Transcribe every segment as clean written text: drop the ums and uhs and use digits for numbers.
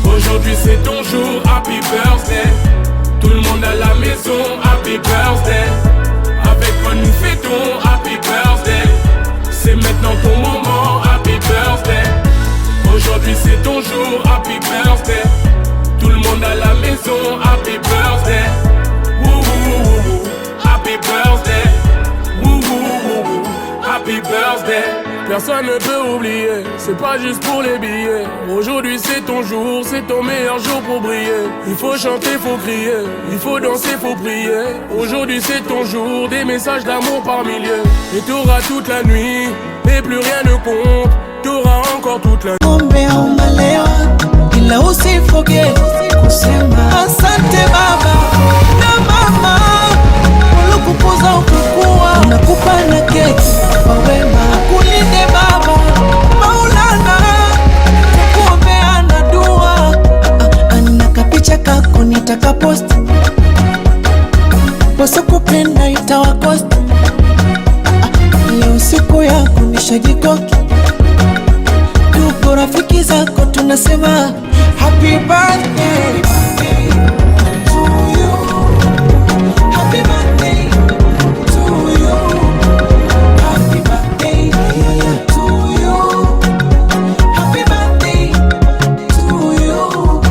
Aujourd'hui c'est ton jour, happy birthday. Tout le monde à la maison, happy birthday. Avec moi nous fêtons, happy birthday. C'est maintenant ton moment, happy birthday. Aujourd'hui c'est ton jour, happy birthday. Tout le monde à la maison, happy birthday. Woo woo woo woo, happy birthday. Woo woo woo woo, happy birthday. Personne ne peut oublier, c'est pas juste pour les billets. Aujourd'hui c'est ton jour, c'est ton meilleur jour pour briller. Il faut chanter, faut crier, il faut danser, faut prier. Aujourd'hui c'est ton jour, des messages d'amour par milliers. Et t'auras toute la nuit, mais plus rien ne compte. T'auras encore toute la nuit. Ila usifoge kusema asante baba na mama, ulikukuza ukukua, unakupa na keki kwa wema. Kulinde baba Maulana, kukuombea na dua. Ana kapicha kako nitaka post, wasa kupenda itawakost. Leo siku yako nishajikoki, tuko rafiki zako tunasema happy birthday to you, happy birthday to you, happy birthday to you, happy birthday to you.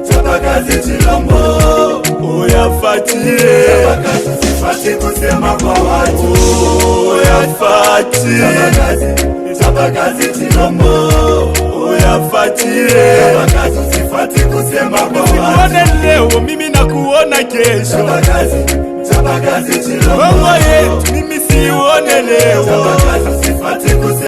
Tabakazi Chilombo, oya Fati, Fati kusema kwa watu, oya Fati, Tabakazi Chilombo, oya Fati, Fati kusema kwa watu. Usione leo mimi nakuona kesho, Tabakazi Chilombo, wewe yetu mimi siuone leo, Fati kusema.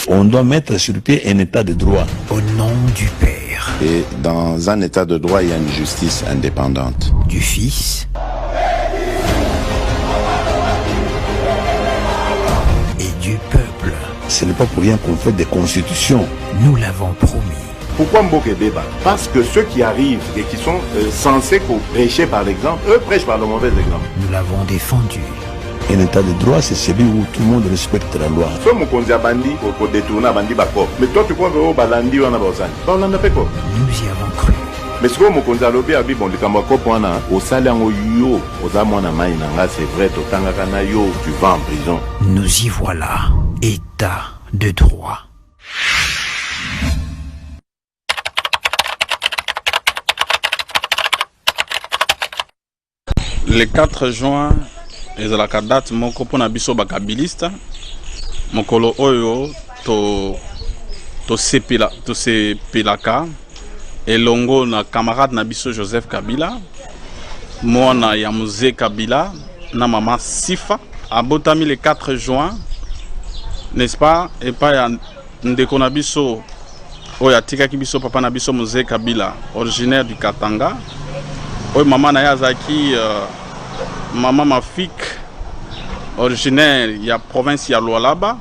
On doit mettre sur pied un état de droit. Au nom du Père. Et dans un état de droit, il y a une justice indépendante. Du Fils. du peuple. Ce n'est pas pour rien qu'on fait des constitutions. Nous l'avons promis. Pourquoi Mboké débat? Parce que ceux qui arrivent et qui sont censés prêcher par l'exemple, eux prêchent par le mauvais exemple. Nous l'avons défendu. Un état de droit, c'est celui où tout le monde respecte la loi. Soit mon konzi bandi pour détourner bandi bako. Mais toi tu crois que au balandi on a besoin. Pas on a fait quoi? Nous y avons cru. Mais ce que mon konzi lobby a dit bon likambako pona au salaire yo aux amona maïnanga c'est vrai totanga kana yo tu vas en prison. Nous y voilà. État de droit. Le 4 juin, ezalaka date moko pona biso bakabilista mokolo oyo to sepelaka elongo na camarade na biso Joseph Kabila mwana ya Mzee Kabila na maman Sifa abotami le 4 juin, n'est-ce pas, et pas ya ndeko na biso oyo atikaki biso papa na biso Mzee Kabila originaire du Katanga oyo maman na yazaki maman Mafik originaire ya province ya Lualaba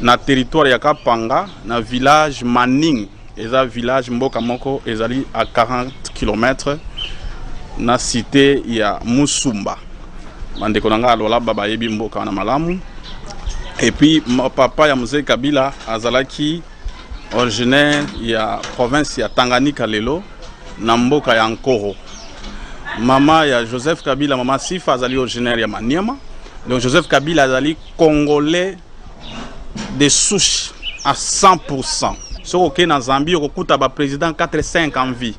na territoire ya Kapanga na village Maning eza village mboka moko ezali à 40 km na cité ya Musumba bandeko nanga Lualaba bayebi mboka na malamu. Et puis papa ya Mzee Kabila azalaki originaire ya province ya Tanganyika lelo na mboka ya Nkoro. Maman ya Joseph Kabila, maman Sifa azali originaire ya Maniama. Donc Joseph Kabila azali congolais de souche à 100%. So ok na Zambie okuta ba président 4-5 en vie.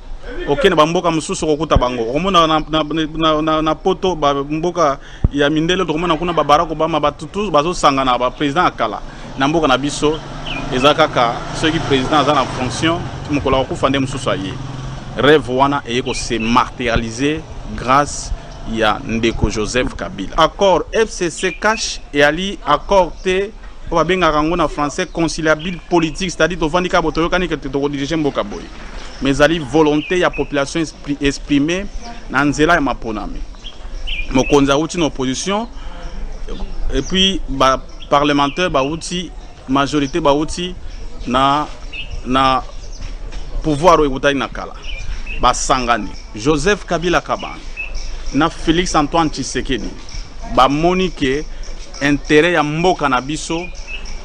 Ok na bamboka mususu okuta bango. Omona na poto ba mboka ya mindele tomona kuna ba Barack Obama batutu bazo sangana ba président akala. Na mboka na biso ezakaka ceux qui président za na fonction mukola okufa nde mususu aye. Rêve wana eko se matérialiser grâce ya ndeko Joseph Kabila. Accord FCC cash et ali accord te o benga rango na français conciliable politique, c'est-à-dire to vandika botoyo kani ke to diriger mboka boy. Mais ali volonté ya population exprimée na nzela ya maponami. Mokonza uti na opposition et puis ba parlementaire ba uti majorité ba uti na pouvoir o na kala. Basangani Joseph Kabila Kabani na Félix Antoine Tshisekedi ba monique intérêt ya mboka na biso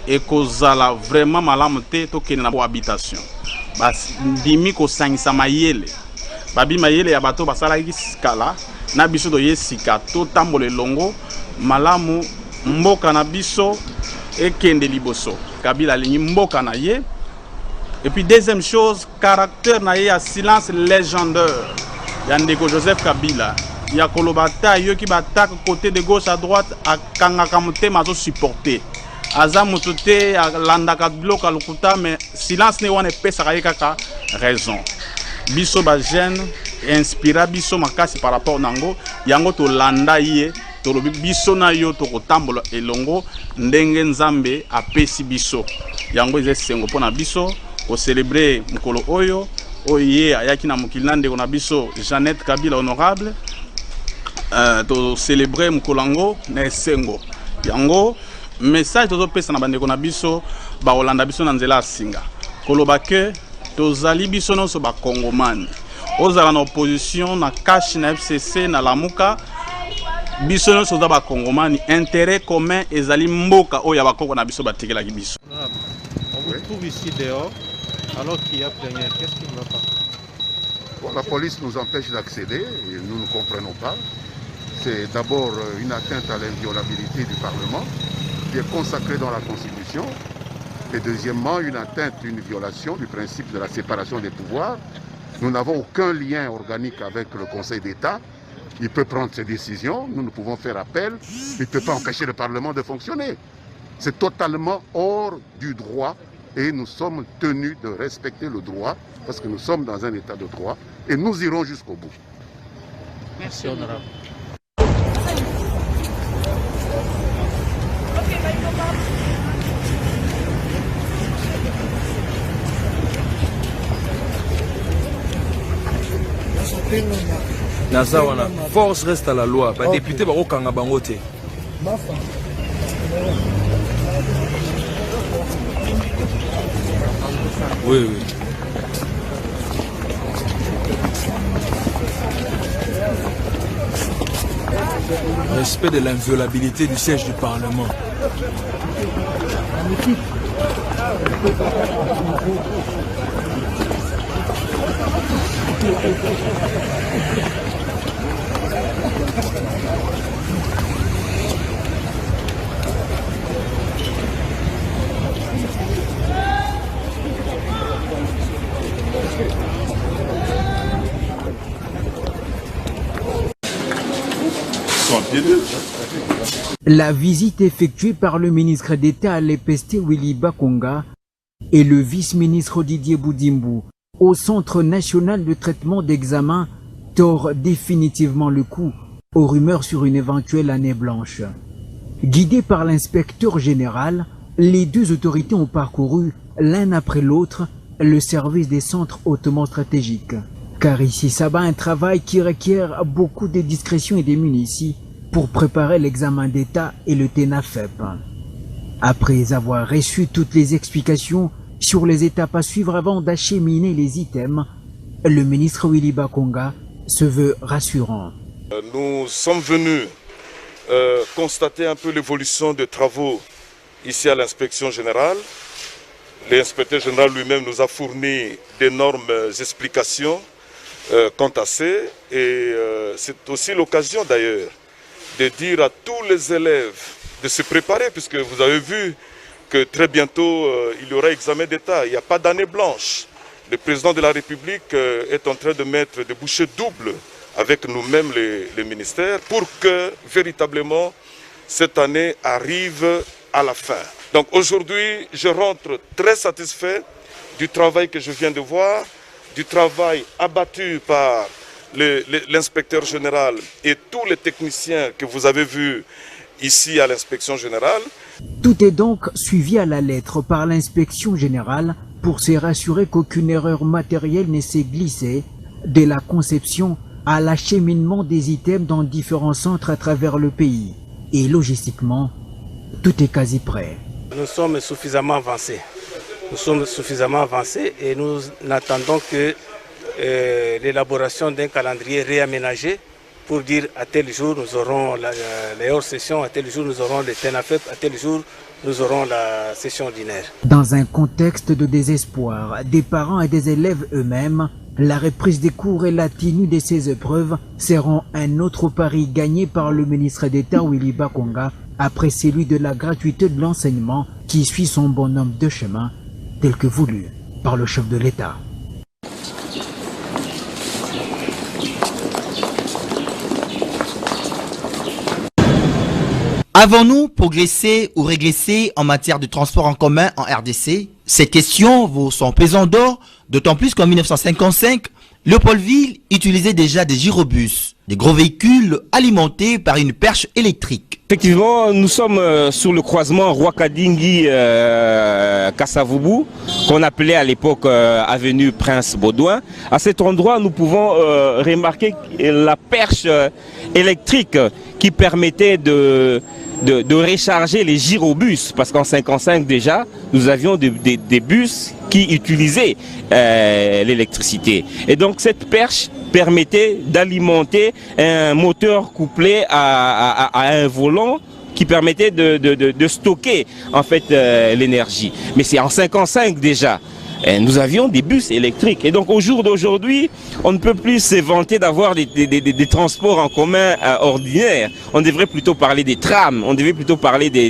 et kozala vraiment malamu te to kene na habitation bas ndimi ko sangisa mayele babi mayele ya bato basala skala na biso do yesika to tambole longo malamu mboka na biso e kende liboso Kabila lingi mboka na ye. Et puis deuxième chose, caractère na ya silence légendaire. Yandeko Joseph Kabila, ya kolobata yo ki batak côté de gauche à droite a kangaka motema zo supporter. Aza motote ya landaka bloka lokuta mais silence ne wana pesa kaka raison. Biso ba jeune inspira biso makasi par rapport nango yango to landa ye to lobi biso na yo to kotambola elongo ndenge nzambe apesi biso. Yango esengo pona biso ko célébrer mukolo oyo oye ayaki na mukili na ndeko na biso Jeannette Kabila honorable to célébrer mukolango na esengo yango message tozo pesa na bandeko na biso ba Holanda biso na nzela singa koloba ke tozali biso no so ba Kongomani ozala na opposition na cash na FCC na Lamuka biso no so ba Kongomani intérêt commun ezali mboka oyo ba Kongo na biso batekela ki biso. On vous trouve ici dehors alors qu'il y a plénière. Qu'est-ce qui ne va pas? Bon, la police nous empêche d'accéder et nous ne comprenons pas. C'est d'abord une atteinte à l'inviolabilité du Parlement qui est consacrée dans la Constitution. Et deuxièmement, une atteinte, une violation du principe de la séparation des pouvoirs. Nous n'avons aucun lien organique avec le Conseil d'État. Il peut prendre ses décisions, nous pouvons faire appel. Il ne peut pas empêcher le Parlement de fonctionner. C'est totalement hors du droit et nous sommes tenus de respecter le droit parce que nous sommes dans un état de droit et nous irons jusqu'au bout. Merci honorable. Nazawana, force reste à la loi. Les députés vont au Kanga Bangote. Oui, oui. Respect de l'inviolabilité du siège du Parlement. La visite effectuée par le ministre d'État Alépesté Willy Bakonga et le vice-ministre Didier Boudimbu au Centre national de traitement d'examen tord définitivement le coup aux rumeurs sur une éventuelle année blanche. Guidés par l'inspecteur général, les deux autorités ont parcouru l'un après l'autre le service des centres hautement stratégiques. Car ici s'abat un travail qui requiert beaucoup de discrétion et de munitions pour préparer l'examen d'État et le TENAFEP. Après avoir reçu toutes les explications sur les étapes à suivre avant d'acheminer les items, le ministre Willy Bakonga se veut rassurant. Nous sommes venus constater un peu l'évolution des travaux ici à l'inspection générale. L'inspecteur général lui-même nous a fourni d'énormes explications quant à ça. Et c'est aussi l'occasion d'ailleurs de dire à tous les élèves de se préparer, puisque vous avez vu que très bientôt il y aura examen d'État. Il n'y a pas d'année blanche. Le président de la République est en train de mettre des bouchées doubles avec nous-mêmes les ministères pour que véritablement cette année arrive à la fin. Donc aujourd'hui, je rentre très satisfait du travail que je viens de voir, du travail abattu par l'inspecteur général et tous les techniciens que vous avez vus ici à l'inspection générale. Tout est donc suivi à la lettre par l'inspection générale pour se rassurer qu'aucune erreur matérielle ne s'est glissée de la conception à l'acheminement des items dans différents centres à travers le pays. Et logistiquement, tout est quasi prêt. Nous sommes suffisamment avancés. Et nous n'attendons que l'élaboration d'un calendrier réaménagé pour dire à tel jour nous aurons les hors-sessions, à tel jour nous aurons le TENAFEP, à tel jour nous aurons la session ordinaire. Dans un contexte de désespoir des parents et des élèves eux-mêmes, la reprise des cours et la tenue de ces épreuves seront un autre pari gagné par le ministre d'État Willy Bakonga après celui de la gratuité de l'enseignement qui suit son bonhomme de chemin tel que voulu par le chef de l'État. Avons-nous progressé ou régressé en matière de transport en commun en RDC? Ces questions vous sont pesant d'or, d'autant plus qu'en 1955, Léopoldville utilisait déjà des gyrobus, des gros véhicules alimentés par une perche électrique. Effectivement, nous sommes sur le croisement Rwakadingi-Kassavubu, qu'on appelait à l'époque avenue Prince Baudouin. À cet endroit, nous pouvons remarquer la perche électrique qui permettait de recharger les gyrobus, parce qu'en 1955 déjà, nous avions des bus qui utilisaient l'électricité. Et donc cette perche permettait d'alimenter un moteur couplé à un volant qui permettait de stocker en fait l'énergie. Mais c'est en 1955 déjà. Et nous avions des bus électriques. Et donc au jour d'aujourd'hui, on ne peut plus se vanter d'avoir des transports en commun ordinaires. On devrait plutôt parler des trams, on devait plutôt parler des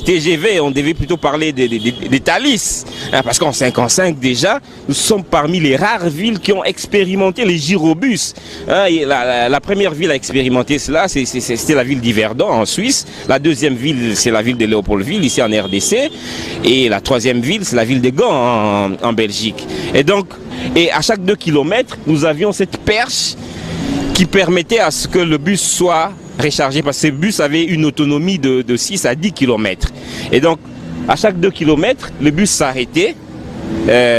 TGV, on devait plutôt parler des Thalys. Parce qu'en 1955 déjà, nous sommes parmi les rares villes qui ont expérimenté les gyrobus. La première ville à expérimenter cela, c'était la ville d'Yverdon en Suisse. La deuxième ville, c'est la ville de Léopoldville, ici en RDC. Et la troisième ville, c'est la ville de Gand en Belgique. Et donc, à chaque 2 km, nous avions cette perche qui permettait à ce que le bus soit rechargé, parce que ces bus avaient une autonomie de 6 à 10 km. Et donc, à chaque 2 km, le bus s'arrêtait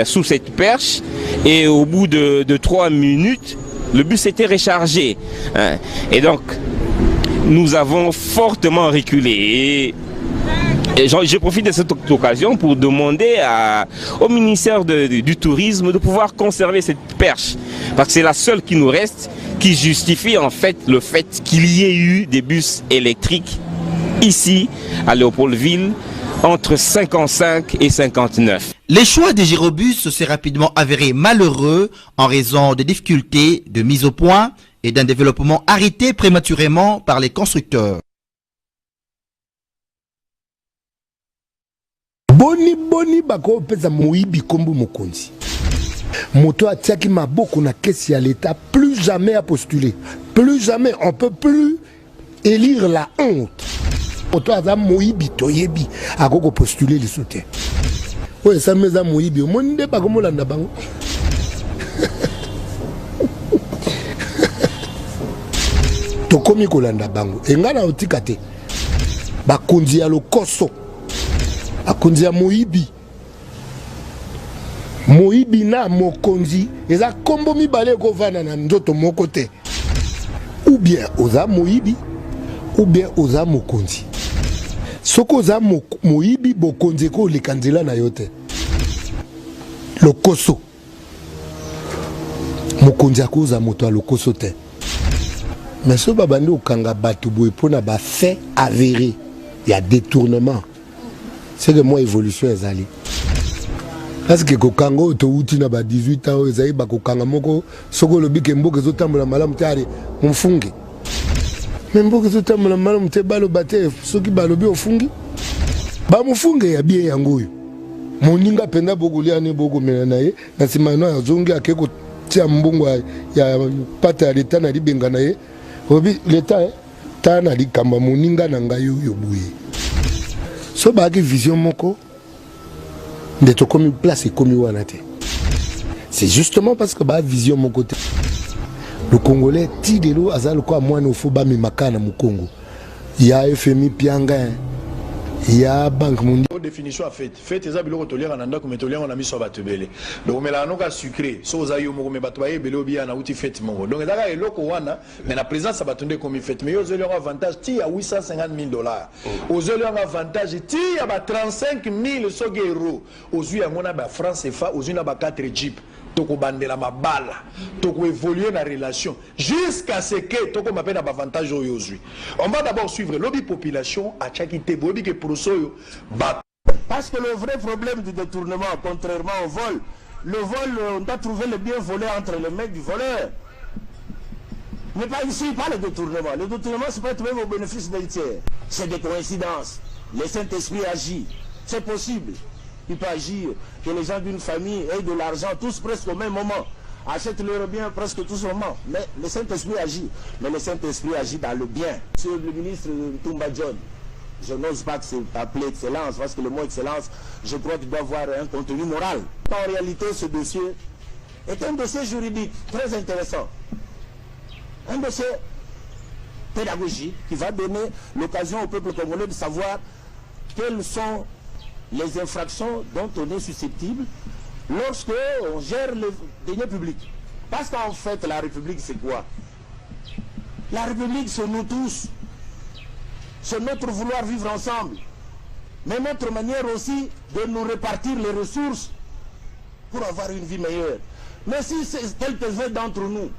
sous cette perche, et au bout de 3 minutes, le bus était rechargé. Et donc, nous avons fortement reculé. Et je profite de cette occasion pour demander au ministère du Tourisme de pouvoir conserver cette perche. Parce que c'est la seule qui nous reste, qui justifie en fait le fait qu'il y ait eu des bus électriques ici à Léopoldville entre 55 et 59. Les choix des gyrobus s'est rapidement avéré malheureux en raison des difficultés de mise au point et d'un développement arrêté prématurément par les constructeurs. Boni bako pesa moibi kombo mokonzi. Moto atiaki maboko na kesi ya l'État, plus jamais à postuler. Plus jamais, on peut plus élire la honte. Moto aza moibi toyebi akoko postuler les soutiens. Ouais, ça meza moibi monde bako molanda bango. Tokomi kolanda bango. Engana otikate. Bakonzi ya lokoso. Akonzi ya moibi. Moibi na mokonzi eza kombo mibale kovana na ndoto moko te. Ou bien oza moibi ou bien oza mokonzi. Soko oza moibi bokonzi ko lekanzela na yote. Lokoso. Mokonzi akoza moto a lokoso te. Mais ce babandi okanga batu boye pona ba fait avéré. Il y a détournement. C'est que moi évolution ezali. Parce que kokango to uti na ba 18 ans ezali ba kokanga moko soko lobi ke mboka zotambola malamu tare mfungi. Mais mboka zotambola malamu te balo bate soki balobi ofungi. Ba mfungi ya bien yango yo. Moninga penda bogolia ne bogo mena naye na simano ya zongi akeko tia mbongo ya pata ya leta na libenga naye. Obi leta ta na likamba moninga na ngayo yo buye. So bagi vision moko de to comme place et comme wanate. C'est justement parce que ba vision mon côté. Le Congolais tidelo azal quoi moi no foba mi makana mu Congo. Il y a FMI pianga. Il y a Banque mondiale. Définition à fait. Fait ezabilo biloko toliera nanda ko metolia on a mis sur batebele. Donc mela noka sucré. So ozayo moko me batobaye bele obia na uti fait moko. Donc ezaka eloko wana mais la présence ça batonde comme fait. Mais yo zeli un avantage ti à $850,000. Ozeli un avantage ti à ba 35,000 soge euros. Ozui ya mona ba France CFA, ozui na ba 4 jeep. Toko bandela mabala, toko évoluer la relation jusqu'à ce que toko m'appelle un avantage aujourd'hui. On va d'abord suivre lobby population à Tchakite Bobi que pour soyo bat. Parce que le vrai problème du détournement, contrairement au vol, le vol, on doit trouver le bien volé entre les mains du voleur. Mais pas ici, pas le détournement. Le détournement, c'est peut être même au bénéfice d'un tiers. C'est des coïncidences. Le Saint-Esprit agit. C'est possible. Il peut agir que les gens d'une famille aient de l'argent tous presque au même moment, achètent leur bien presque tous au moment. Mais le Saint-Esprit agit. Mais le Saint-Esprit agit dans le bien. Monsieur le ministre Toumba John, je n'ose pas t'appeler excellence, parce que le mot excellence, je crois qu'il doit avoir un contenu moral. En réalité, ce dossier est un dossier juridique très intéressant. Un dossier pédagogique qui va donner l'occasion au peuple congolais de savoir quelles sont les infractions dont on est susceptible lorsque on gère les deniers publics. Parce qu'en fait, la République, c'est quoi? La République, c'est nous tous. C'est notre vouloir vivre ensemble. Mais notre manière aussi de nous répartir les ressources pour avoir une vie meilleure. Mais si c'est quelques-uns d'entre nous,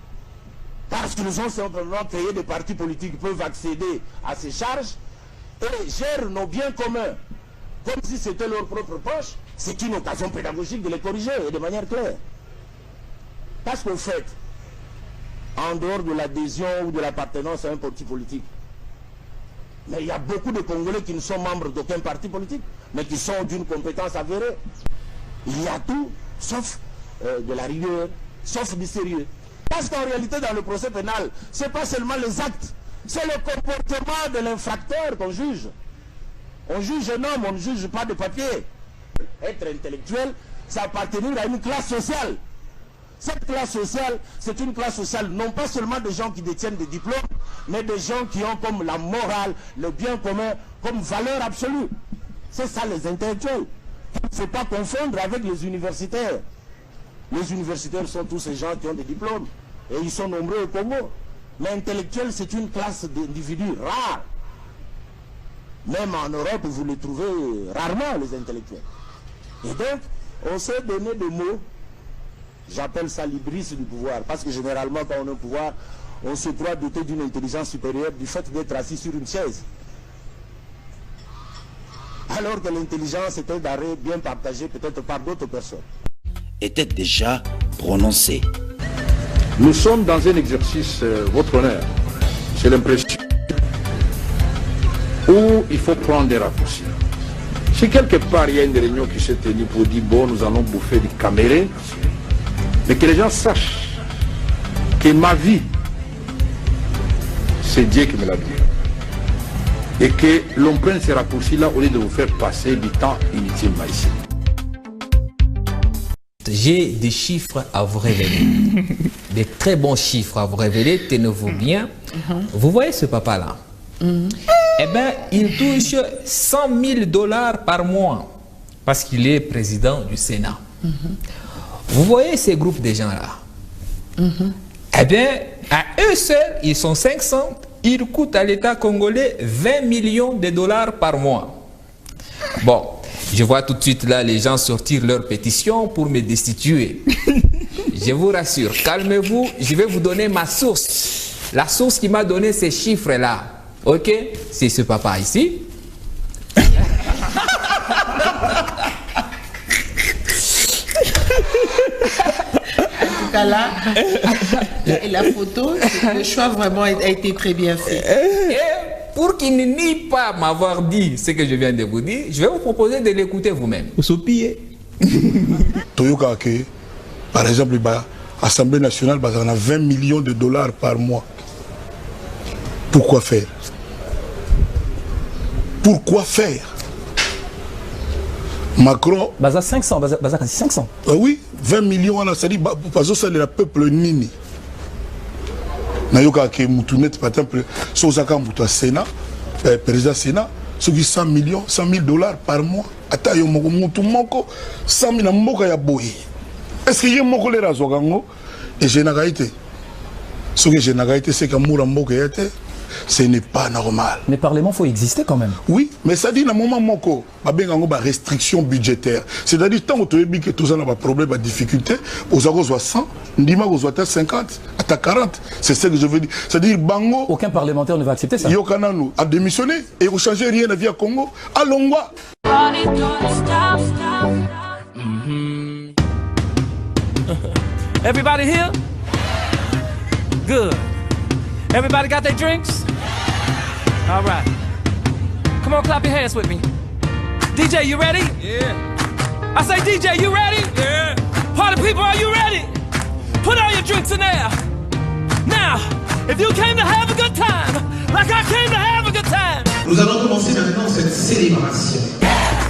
parce qu'ils ont simplement créé des partis politiques qui peuvent accéder à ces charges et gèrent nos biens communs, comme si c'était leur propre poche, c'est une occasion pédagogique de les corriger et de manière claire. Parce qu'au fait, en dehors de l'adhésion ou de l'appartenance à un parti politique, mais il y a beaucoup de Congolais qui ne sont membres d'aucun parti politique, mais qui sont d'une compétence avérée. Il y a tout, sauf de la rigueur, sauf du sérieux. Parce qu'en réalité, dans le procès pénal, ce n'est pas seulement les actes, c'est le comportement de l'infracteur qu'on juge. On juge un homme, on ne juge pas de papier. Être intellectuel, c'est appartenir à une classe sociale. Cette classe sociale, c'est une classe sociale non pas seulement des gens qui détiennent des diplômes, mais des gens qui ont comme la morale, le bien commun, comme valeur absolue. C'est ça les intellectuels. Il ne faut pas confondre avec les universitaires. Les universitaires sont tous ces gens qui ont des diplômes. Et ils sont nombreux au Congo. Mais intellectuel, c'est une classe d'individus rares. Même en Europe, vous les trouvez rarement, les intellectuels. Et donc, on s'est donné des mots, j'appelle ça l'hybris du pouvoir, parce que généralement, quand on est au pouvoir, on se croit doté d'une intelligence supérieure du fait d'être assis sur une chaise. Alors que l'intelligence était d'arrêt bien partagée peut-être par d'autres personnes. Était déjà prononcé. Nous sommes dans un exercice, votre honneur, j'ai l'impression, où il faut prendre des raccourcis. Si quelque part il y a une réunion qui s'est tenue pour dire bon, nous allons bouffer des camérés, mais que les gens sachent que ma vie, c'est Dieu qui me l'a dit. Et que l'on prenne ces raccourcis-là au lieu de vous faire passer du temps inutilement ici. J'ai des chiffres à vous révéler. Des très bons chiffres à vous révéler. Tenez-vous bien. Vous voyez ce papa-là? Eh bien, il touche 100 000 $ par mois parce qu'il est président du Sénat. Vous voyez ces groupes de gens-là? Eh bien, à eux seuls, ils sont 500. Ils coûtent à l'État congolais 20 millions de $ par mois. Bon, je vois tout de suite là les gens sortir leur pétition pour me destituer. Je vous rassure, calmez-vous, je vais vous donner ma source. La source qui m'a donné ces chiffres-là. Ok? C'est ce papa ici. Là, la photo, le choix vraiment a été très bien fait. Et pour qu'il ne nie pas m'avoir dit ce que je viens de vous dire, je vais vous proposer de l'écouter vous-même. Vous soupillez. Toyoka, par exemple, l'Assemblée nationale, on a 20 millions de $ par mois. Pourquoi faire? Pourquoi faire? Macron. Baza 500, Baza 500. Oui, 20 millions, on a dit, parce que c'est le peuple nini. Nayoka ke mutunet, par exemple, Sozaka Mouta Sénat, président Sénat, ceux qui 100 millions, 100 000 $ par mois. Ata yo moko mutu moko 100 000 moko ya boye. Est-ce que y a moko le razogango et je n'ai été. Ce que je n'ai été, c'est que moura moko yate. Ce n'est pas normal. Mais Parlement, il faut exister quand même. Oui, mais ça dit, dans moment moko, il y a des restrictions budgétaires. C'est-à-dire, tant que tu as que tout ça a des problèmes, des difficultés, aux agos 100, Ndima aux 50, à 40. C'est ce que je veux dire. C'est-à-dire, Bango. Aucun parlementaire ne va accepter ça. Yokananu a démissionné et vous changez rien à vie à Congo. Allons voir. Everybody here? Good. Everybody got their drinks? All right. Come on, clap your hands with me. DJ, you ready? Yeah. I say, DJ, you ready? Yeah. Party people, are you ready? Put all your drinks in there. Now, if you came to have a good time, like I came to have a good time. Nous allons commencer maintenant cette célébration.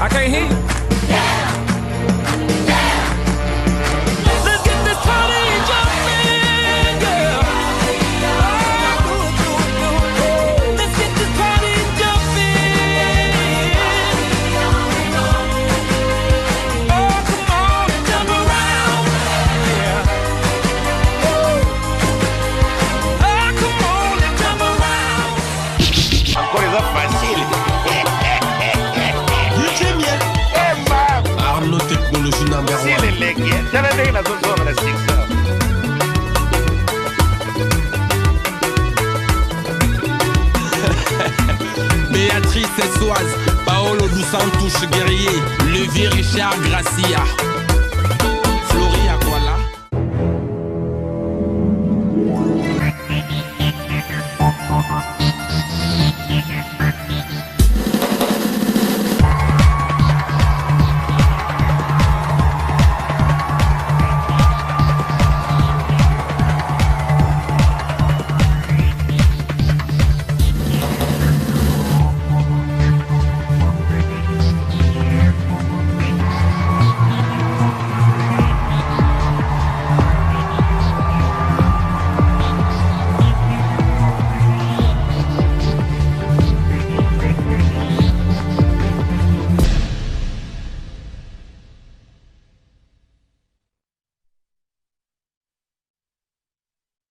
I can't hear you. Let's get this party jumping, girl. Let's get this party jumping. Oh, come on and jump around. Yeah. Oh, come on and jump around. Encore les autres faciles. Arnaud Technologie number 1. C'est les legs. T'as la veille la zone de la 6. Béatrice Essoise, Paolo Dos Santos Guerrier, Levier Richard Gracia, Florie Aquala.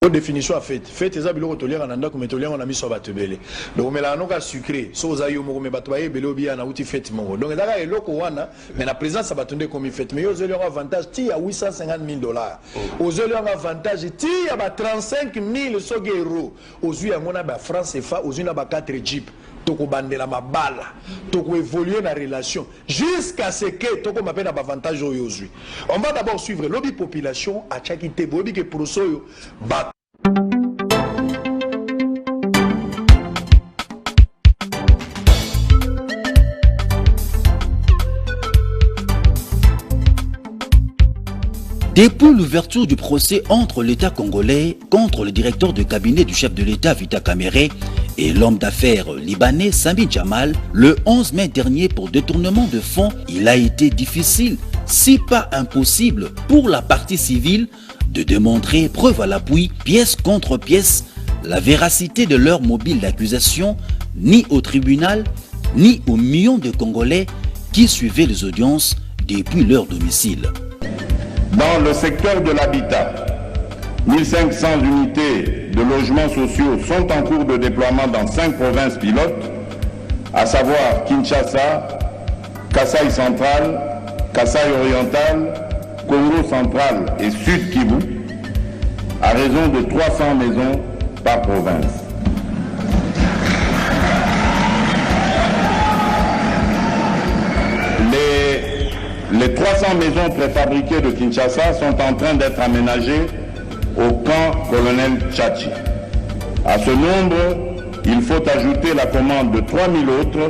définition à fête. Fête eza biloko toliaka na ndako metoliaka na miso batebele. Donc mais la noka sucré, so ozayo moko me bato baye belo bia na uti fête moko. Donc ezaka eloko wana, mais la présence ça batonde comme fête. Mais yo zeli avantage ti à $850,000. Ozeli avantage ti à 35,000 soge euros. Ozui ya mona ba France CFA, ozui na ba 4 jeep. Toko bandela mabala, toko évoluer na relation jusqu'à ce que toko m'appelle avantage aujourd'hui. On va d'abord suivre lobby population à Tchakite, lobby que pour soyo bat. Depuis l'ouverture du procès entre l'État congolais contre le directeur de cabinet du chef de l'État Vita Kamere et l'homme d'affaires libanais Sami Jamal, le 11 mai dernier pour détournement de fonds, il a été difficile, si pas impossible, pour la partie civile de démontrer, preuve à l'appui, pièce contre pièce, la véracité de leur mobile d'accusation, ni au tribunal, ni aux millions de Congolais qui suivaient les audiences depuis leur domicile. Dans le secteur de l'habitat, 1500 unités de logements sociaux sont en cours de déploiement dans 5 provinces pilotes, à savoir Kinshasa, Kasaï central, Kasaï oriental, Congo central et Sud Kivu, à raison de 300 maisons par province. Les 300 maisons préfabriquées de Kinshasa sont en train d'être aménagées au camp colonel Tchachi. À ce nombre, il faut ajouter la commande de 3000 autres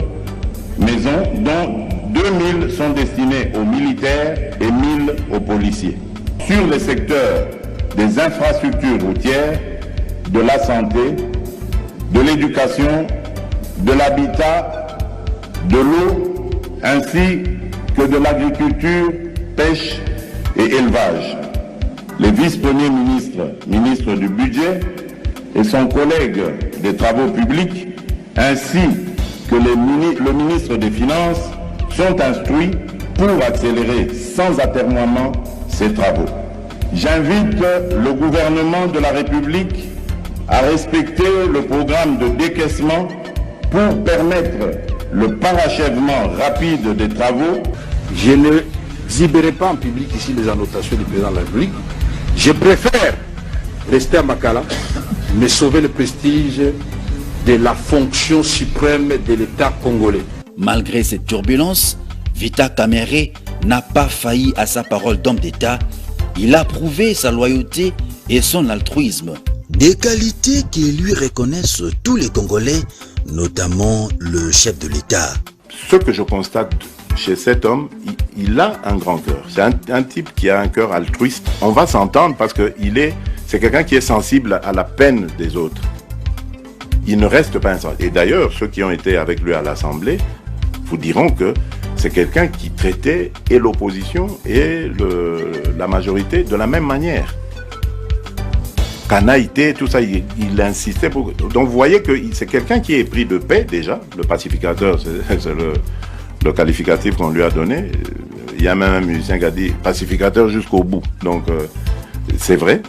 maisons, dont 2000 sont destinées aux militaires et 1000 aux policiers. Sur les secteurs des infrastructures routières, de la santé, de l'éducation, de l'habitat, de l'eau, ainsi que de l'agriculture, pêche et élevage. Le vice-premier ministre, ministre du budget, et son collègue des travaux publics, ainsi que le ministre des Finances, sont instruits pour accélérer sans atermoiement ces travaux. J'invite le gouvernement de la République à respecter le programme de décaissement pour permettre le parachèvement rapide des travaux. Je ne exhiberai pas en public ici les annotations du président de la République. Je préfère rester à Makala, mais sauver le prestige de la fonction suprême de l'État congolais. Malgré cette turbulence, Vita Kamere n'a pas failli à sa parole d'homme d'État. Il a prouvé sa loyauté et son altruisme. Des qualités qui lui reconnaissent tous les Congolais, notamment le chef de l'État. Ce que je constate chez cet homme, il a un grand cœur. C'est un type qui a un cœur altruiste. On va s'entendre parce que c'est quelqu'un qui est sensible à la peine des autres. Il ne reste pas insensible. Et d'ailleurs, ceux qui ont été avec lui à l'Assemblée vous diront que c'est quelqu'un qui traitait et l'opposition et la majorité de la même manière. Canaïté, tout ça, il insistait pour... Donc vous voyez que c'est quelqu'un qui est pris de paix déjà. Le pacificateur, c'est le qualificatif qu'on lui a donné. Il y a même un musicien qui a dit pacificateur jusqu'au bout. Donc c'est vrai.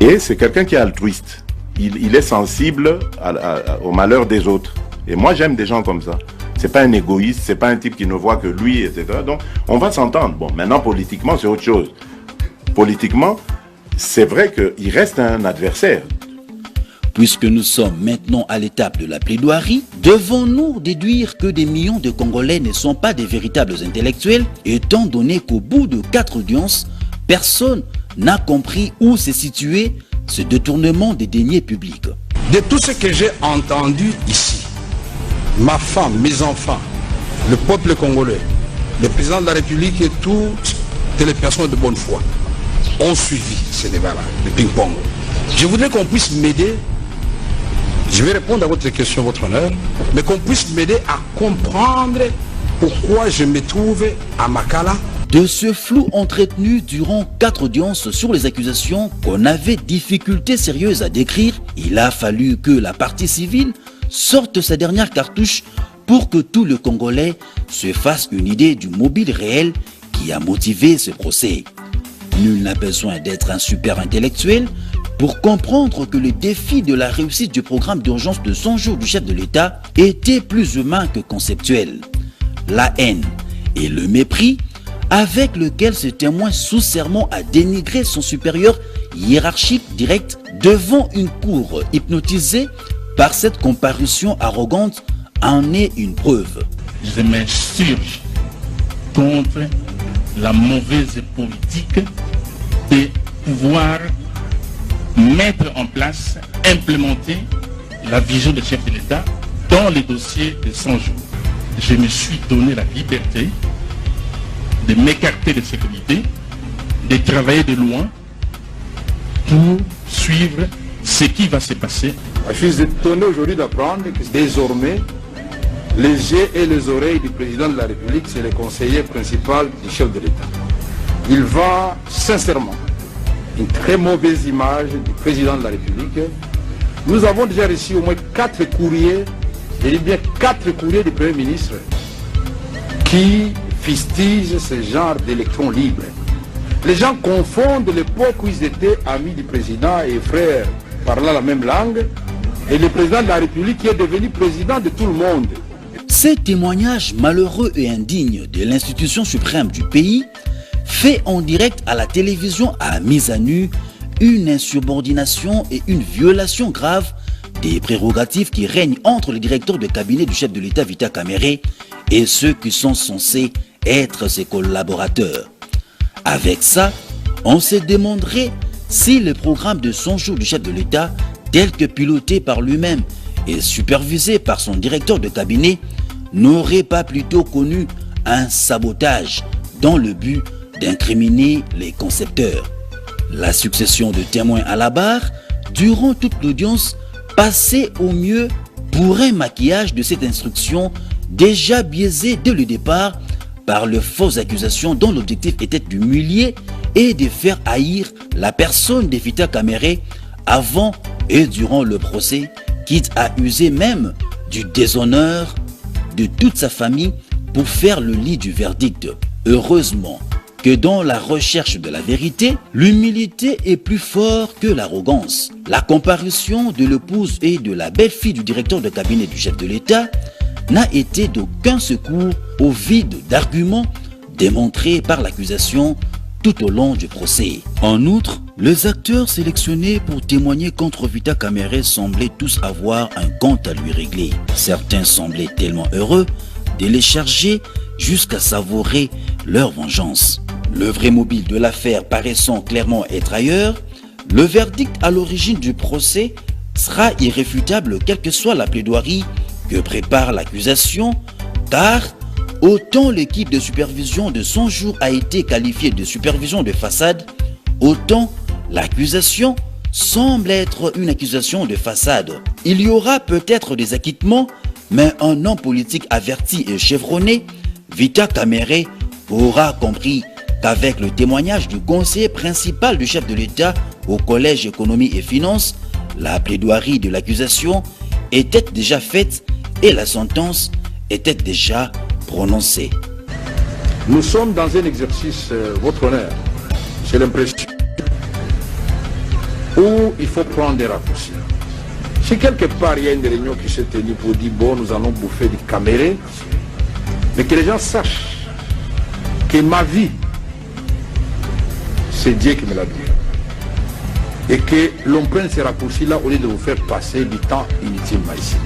Et c'est quelqu'un qui est altruiste. Il est sensible au malheur des autres. Et moi j'aime des gens comme ça. C'est pas un égoïste, c'est pas un type qui ne voit que lui, etc. Donc on va s'entendre. Bon, maintenant politiquement c'est autre chose. Politiquement, c'est vrai qu'il reste un adversaire. Puisque nous sommes maintenant à l'étape de la plaidoirie, devons-nous déduire que des millions de Congolais ne sont pas des véritables intellectuels, étant donné qu'au bout de 4 audiences, personne n'a compris où se situait ce détournement des deniers publics. De tout ce que j'ai entendu ici, ma femme, mes enfants, le peuple congolais, le président de la République et toutes les personnes de bonne foi ont suivi ce débat-là, le ping-pong. Je voudrais qu'on puisse m'aider, je vais répondre à votre question, votre honneur, mais qu'on puisse m'aider à comprendre pourquoi je me trouve à Makala. De ce flou entretenu durant 4 audiences sur les accusations qu'on avait difficulté sérieuse à décrire, il a fallu que la partie civile sorte sa dernière cartouche pour que tout le Congolais se fasse une idée du mobile réel qui a motivé ce procès. Nul n'a besoin d'être un super intellectuel pour comprendre que le défi de la réussite du programme d'urgence de 100 jours du chef de l'État était plus humain que conceptuel. La haine et le mépris avec lequel ce témoin sous serment a dénigré son supérieur hiérarchique direct devant une cour hypnotisée par cette comparution arrogante en est une preuve. Je m'insurge contre la mauvaise politique de pouvoir mettre en place, implémenter la vision du chef de l'État dans les dossiers de 100 jours. Je me suis donné la liberté de m'écarter de sécurité, de travailler de loin pour suivre ce qui va se passer. Je suis étonné aujourd'hui d'apprendre que désormais, les yeux et les oreilles du président de la République, c'est le conseiller principal du chef de l'État. Il vend sincèrement une très mauvaise image du président de la République. Nous avons déjà reçu au moins 4 courriers, je dis bien 4 courriers du Premier ministre qui fustigent ce genre d'électrons libres. Les gens confondent l'époque où ils étaient amis du président et frères parlant la même langue et le président de la République qui est devenu président de tout le monde. Ces témoignages malheureux et indignes de l'institution suprême du pays, fait en direct à la télévision, a mis à nu une insubordination et une violation grave des prérogatives qui règnent entre le directeur de cabinet du chef de l'État Vital Kamerhe et ceux qui sont censés être ses collaborateurs. Avec ça, on se demanderait si le programme de 100 jours du chef de l'État, tel que piloté par lui-même et supervisé par son directeur de cabinet, n'aurait pas plutôt connu un sabotage dans le but d'incriminer les concepteurs. La succession de témoins à la barre, durant toute l'audience, passait au mieux pour un maquillage de cette instruction déjà biaisée dès le départ par de fausses accusations dont l'objectif était d'humilier et de faire haïr la personne de Vital Kamerhe avant et durant le procès, quitte à user même du déshonneur de toute sa famille pour faire le lit du verdict. Heureusement que dans la recherche de la vérité, l'humilité est plus forte que l'arrogance. La comparution de l'épouse et de la belle-fille du directeur de cabinet du chef de l'État n'a été d'aucun secours au vide d'arguments démontrés par l'accusation tout au long du procès. En outre, les acteurs sélectionnés pour témoigner contre Vital Kamerhe semblaient tous avoir un compte à lui régler. Certains semblaient tellement heureux de les charger jusqu'à savourer leur vengeance. Le vrai mobile de l'affaire paraissant clairement être ailleurs, le verdict à l'origine du procès sera irréfutable quelle que soit la plaidoirie que prépare l'accusation, car autant l'équipe de supervision de 100 jours a été qualifiée de supervision de façade, autant l'accusation semble être une accusation de façade. Il y aura peut-être des acquittements, mais un homme politique averti et chevronné, Vital Kamerhe, aura compris qu'avec le témoignage du conseiller principal du chef de l'État au Collège Économie et Finances, la plaidoirie de l'accusation était déjà faite et la sentence était déjà prononcée. Nous sommes dans un exercice, votre honneur, j'ai l'impression, où il faut prendre des raccourcis. Si quelque part il y a une réunion qui s'est tenue pour dire bon, nous allons bouffer du Kamerhe, mais que les gens sachent que ma vie, c'est Dieu qui me l'a donné. Et que l'on prenne ces raccourcis là au lieu de vous faire passer du temps inutilement ici.